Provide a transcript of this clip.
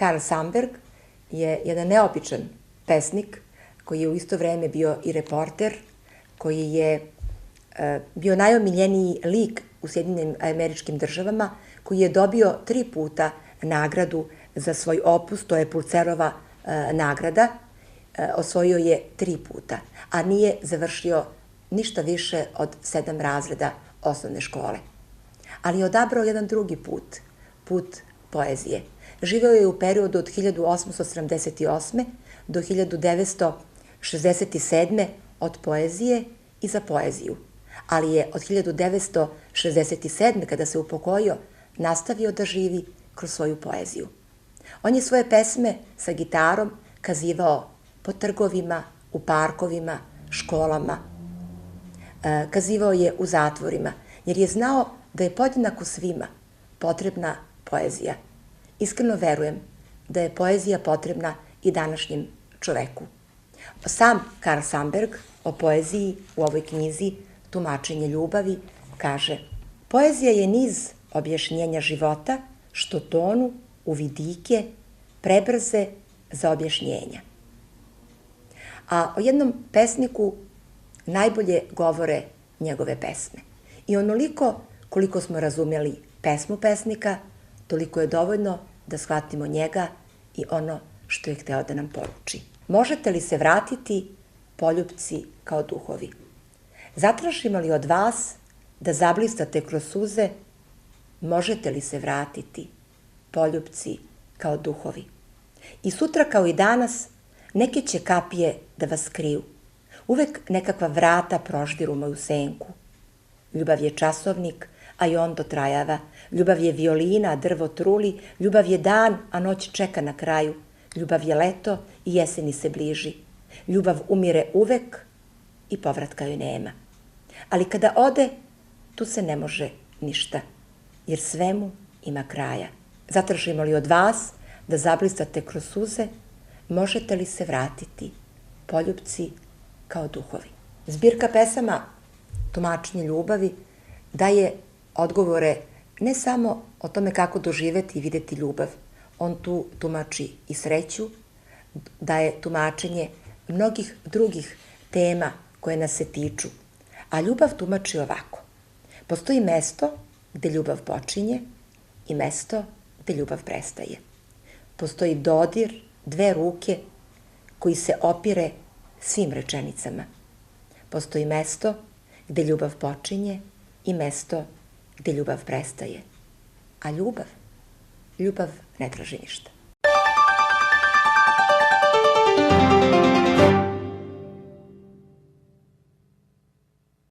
Carl Sandburg je jedan neobičan pesnik koji je u isto vreme bio i reporter, koji je bio najomiljeniji lik u Sjedinjenim Američkim Državama, koji je dobio 3 puta nagradu za svoj opus, to je Pulcerova nagrada, osvojio je 3 puta, a nije završio ništa više od 7 razreda osnovne škole. Ali je odabrao jedan drugi put, put poezije. Živeo je u periodu od 1878. do 1967. od poezije i za poeziju, ali je od 1967. kada se upokojio, nastavio da živi kroz svoju poeziju. On je svoje pesme sa gitarom kazivao po trgovima, u parkovima, školama. Kazivao je u zatvorima, jer je znao da je podjednako svima potrebna poezija. Iskreno verujem da je poezija potrebna i današnjem čoveku. Sam Carl Sandburg o poeziji u ovoj knjizi Tumačenje ljubavi kaže: poezija je niz objašnjenja života što tonu u vidike prebrze za objašnjenja. A o jednom pesniku najbolje govore njegove pesme. I onoliko koliko smo razumeli pesmu pesnika, toliko je dovoljno da shvatimo njega i ono što je hteo da nam poruči. Možete li se vratiti, poljupci kao duhovi? Zatražimo li od vas da zablistate kroz suze? Možete li se vratiti, poljupci kao duhovi? I sutra kao i danas neke će kapije da vas kriju. Uvek nekakva vrata proždiru moju senku. Ljubav je časovnik, a i on dotrajava. Ljubav je violina, a drvo truli. Ljubav je dan, a noć čeka na kraju. Ljubav je leto i jeseni se bliži. Ljubav umire uvek i povratka joj nema. Ali kada ode, tu se ne može ništa, jer svemu ima kraja. Zatražimo li od vas da zablistate kroz suze? Možete li se vratiti, poljupci kao duhovi? Zbirka pesama Tumačenje ljubavi daje odgovore ne samo o tome kako doživeti i videti ljubav. On tu tumači i sreću, daje tumačenje mnogih drugih tema koje nas se tiču. A ljubav tumači ovako. Postoji mesto gde ljubav počinje i mesto gde ljubav prestaje. Postoji dodir 2 ruke koji se opire svim rečenicama. Postoji mesto gde ljubav počinje i mesto gde ljubav prestaje. A ljubav ne traži ništa.